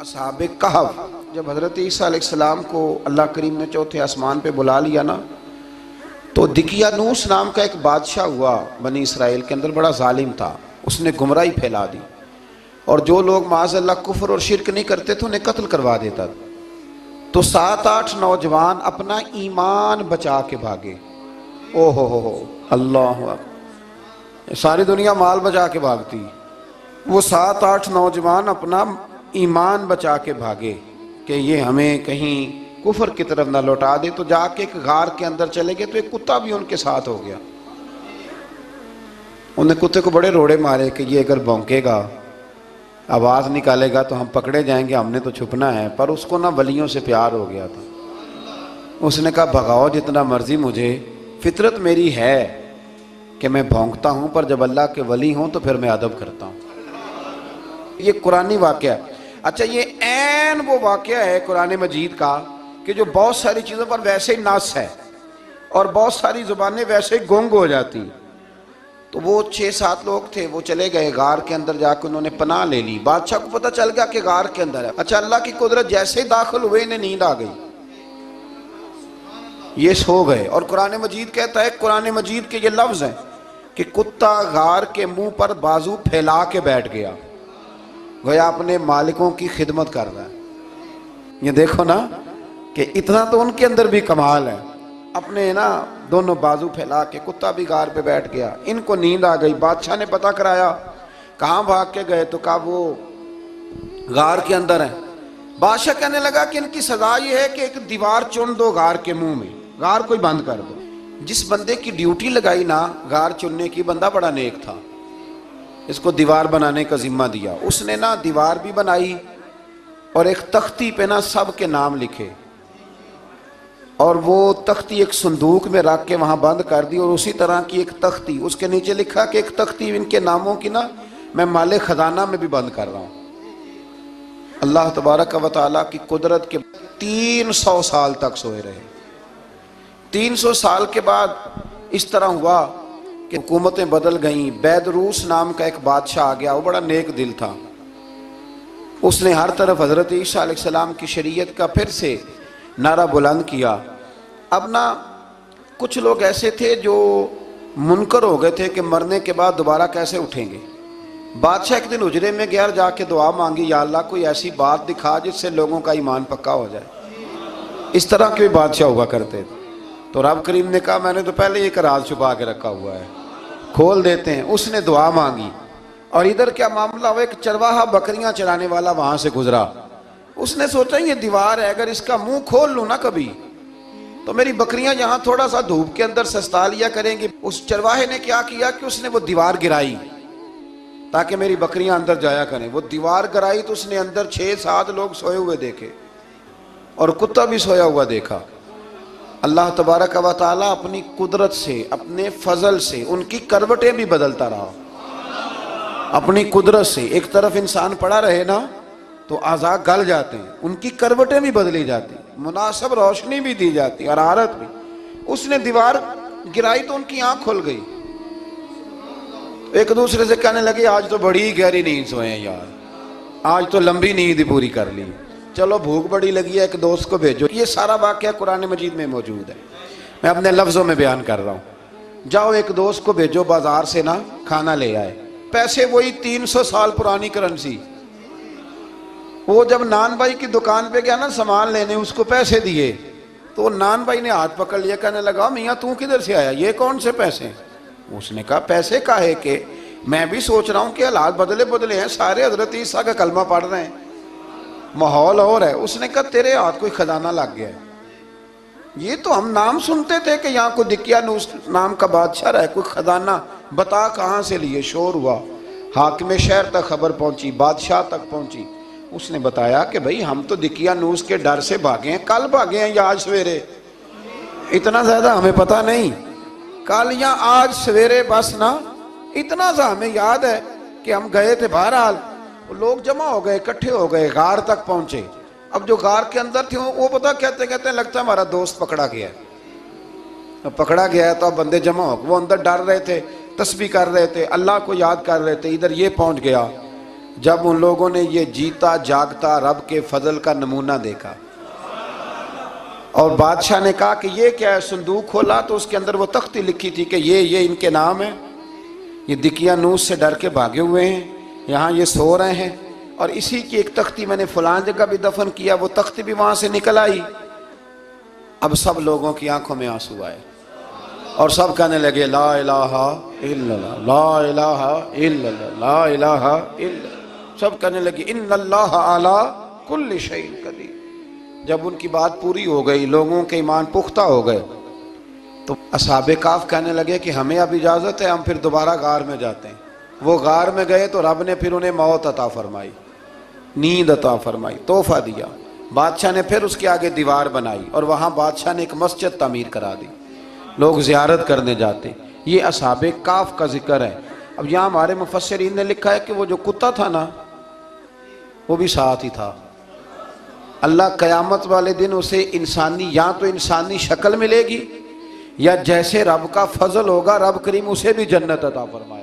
असहाबे कहफ, जब हज़रत ईसा अलैहिस्सलाम को अल्लाह करीम ने चौथे आसमान पे बुला लिया ना, तो दिकियानूस नाम का एक बादशाह हुआ बनी इसराइल के अंदर, बड़ा जालिम था। उसने गुमराही फैला दी और जो लोग माज़अल्लाह कुफ्र और शिरक नहीं करते थे उन्हें कत्ल करवा देता। तो 7-8 नौजवान अपना ईमान बचा के भागे। ओहो हो अल्लाह, सारी दुनिया माल बचा के भागती, वो 7-8 नौजवान अपना ईमान बचा के भागे कि ये हमें कहीं कुफर की तरफ ना लौटा दे। तो जाके एक गार के अंदर चले गए, तो एक कुत्ता भी उनके साथ हो गया। उन्हें कुत्ते को बड़े रोड़े मारे कि ये अगर भौंकेगा, आवाज़ निकालेगा तो हम पकड़े जाएंगे, हमने तो छुपना है। पर उसको ना वलियों से प्यार हो गया था। उसने कहा भगाओ जितना मर्जी मुझे, फितरत मेरी है कि मैं भौंकता हूँ, पर जब अल्लाह के वली हों तो फिर मैं अदब करता हूँ। ये कुरानी वाक़या। अच्छा, ये ऐन वो वाक़या है कुरान मजीद का कि जो बहुत सारी चीज़ों पर वैसे ही नास है और बहुत सारी ज़ुबानें वैसे ही गुंग हो जाती। तो वो 6-7 लोग थे, वो चले गए गार के अंदर, जाकर उन्होंने पनाह ले ली। बादशाह को पता चल गया कि गार के अंदर है। अच्छा, अल्लाह की कुदरत, जैसे ही दाखिल हुए इन्हें नींद आ गई, ये सो गए। और कुरान मजीद कहता है, कुरान मजीद के ये लफ्ज़ हैं कि कुत्ता गार के मुंह पर बाजू फैला के बैठ गया, गोया अपने मालिकों की खिदमत कर रहा है। ये देखो ना कि इतना तो उनके अंदर भी कमाल है। अपने ना दोनों बाजू फैला के कुत्ता भी गार पे बैठ गया। इनको नींद आ गई। बादशाह ने पता कराया, कहाँ भाग के गए? तो कहा वो गार के अंदर है। बादशाह कहने लगा कि इनकी सजा ये है कि एक दीवार चुन दो गार के मुंह में, गार कोई बंद कर दो। जिस बंदे की ड्यूटी लगाई ना गार चुनने की, बंदा बड़ा नेक था, इसको दीवार बनाने का जिम्मा दिया। उसने ना दीवार भी बनाई और एक तख्ती पे ना सब के नाम लिखे, और वो तख्ती एक संदूक में रख के वहाँ बंद कर दी। और उसी तरह की एक तख्ती, उसके नीचे लिखा कि एक तख्ती इनके नामों की ना मैं माले खजाना में भी बंद कर रहा हूँ। अल्लाह तबारक व तआला की कुदरत के 300 साल तक सोए रहे। 300 साल के बाद इस तरह हुआ कि हुकूमतें बदल गईं। बैदरूस नाम का एक बादशाह आ गया, वो बड़ा नेक दिल था। उसने हर तरफ हज़रत ईसा अलैहिस्सलाम की शरीयत का फिर से नारा बुलंद किया। अब ना कुछ लोग ऐसे थे जो मुनकर हो गए थे कि मरने के बाद दोबारा कैसे उठेंगे। बादशाह एक दिन उजरे में गया, जाके दुआ मांगी, या अल्लाह कोई ऐसी बात दिखा जिससे लोगों का ईमान पक्का हो जाए। इस तरह के भी बादशाह हुआ करते थे। तो रब करीम ने कहा मैंने तो पहले एक राज छुपा के रखा हुआ है, खोल देते हैं। उसने दुआ मांगी और इधर क्या मामला हुआ, एक चरवाहा बकरियां चराने वाला वहां से गुजरा। उसने सोचा ये दीवार है, अगर इसका मुंह खोल लूं ना कभी तो मेरी बकरियां यहाँ थोड़ा सा धूप के अंदर सस्ता लिया करेंगी। उस चरवाहे ने क्या किया कि उसने वो दीवार गिराई ताकि मेरी बकरियां अंदर जाया करें। वो दीवार गिराई तो उसने अंदर 6-7 लोग सोए हुए देखे और कुत्ता भी सोया हुआ देखा। अल्लाह तबारक व तआला अपनी कुदरत से, अपने फजल से उनकी करवटें भी बदलता रहा। अपनी कुदरत से एक तरफ इंसान पड़ा रहे ना तो आज़ा गल जाते हैं, उनकी करवटें भी बदली जाती, मुनासिब रोशनी भी दी जाती, हरारत भी। उसने दीवार गिराई तो उनकी आंख खुल गई। एक दूसरे से कहने लगे आज तो बड़ी गहरी नींद सोए हैं यार, आज तो लंबी नींद पूरी कर ली, चलो भूख बड़ी लगी है, एक दोस्त को भेजो। ये सारा वाक़या कुरान मजीद में मौजूद है, मैं अपने लफ्ज़ों में बयान कर रहा हूँ। जाओ एक दोस्त को भेजो बाजार से ना खाना ले आए, पैसे वही 300 साल पुरानी करेंसी। वो जब नान भाई की दुकान पे गया ना सामान लेने, उसको पैसे दिए तो नान भाई ने हाथ पकड़ लिया, कहने लगा मियाँ तू किधर से आया, ये कौन से पैसे? उसने कहा पैसे काहे के, मैं भी सोच रहा हूँ कि हालात बदले बदले हैं, सारे हजरत ईसा का कलमा पढ़ रहे हैं, माहौल और है। उसने कहा तेरे हाथ कोई खजाना लग गया है। ये तो हम नाम सुनते थे कि यहाँ कोई दिकियानूस नाम का बादशाह है, कोई खजाना, बता कहाँ से लिए। शोर हुआ, हाकिम शहर तक खबर पहुंची, बादशाह तक पहुंची। उसने बताया कि भाई हम तो दिकियानूस के डर से भागे हैं, कल भागे हैं या आज सवेरे, इतना ज्यादा हमें पता नहीं, कल या आज सवेरे बस ना, इतना सा हमें याद है कि हम गए थे। बहरहाल लोग जमा हो गए, इकट्ठे हो गए, गार तक पहुंचे। अब जो गार के अंदर थे वो पता कहते कहते लगता है हमारा दोस्त पकड़ा गया है। अब पकड़ा गया है तो अब बंदे जमा हो, वो अंदर डर रहे थे, तस्बीह कर रहे थे, अल्लाह को याद कर रहे थे। इधर ये पहुंच गया जब उन लोगों ने ये जीता जागता रब के फजल का नमूना देखा और बादशाह ने कहा कि ये क्या है, संदूक खोला तो उसके अंदर वो तख्ती लिखी थी कि ये इनके नाम है, ये दिकियानूस से डर के भागे हुए हैं, यहाँ ये सो रहे हैं, और इसी की एक तख्ती मैंने फलां जगह भी दफन किया, वो तख्ती भी वहां से निकल आई। अब सब लोगों की आंखों में आंसू आए और सब कहने लगे ला इलाहा इल्लल्लाह, ला इलाहा इल्लल्लाह, ला इलाहा इल्लल्लाह। सब कहने लगे इन्नल्लाह अला कुल्लि शैइन कदीर। जब उनकी बात पूरी हो गई, लोगों के ईमान पुख्ता हो गए, तो असहाबे काफ कहने लगे कि हमें अब इजाज़त है, हम फिर दोबारा गार में जाते हैं। वो गार में गए तो रब ने फिर उन्हें मौत अता फरमाई, नींद अता फरमाई, तोहफा दिया। बादशाह ने फिर उसके आगे दीवार बनाई और वहाँ बादशाह ने एक मस्जिद तामीर करा दी, लोग ज़ियारत करने जाते। ये असहाबे काफ का जिक्र है। अब यहाँ हमारे मुफस्सिरीन ने लिखा है कि वो जो कुत्ता था ना, वो भी साथ ही था। अल्लाह क़यामत वाले दिन उसे इंसानी, या तो इंसानी शक्ल मिलेगी, या जैसे रब का फजल होगा रब करीम उसे भी जन्नत अता फरमाए।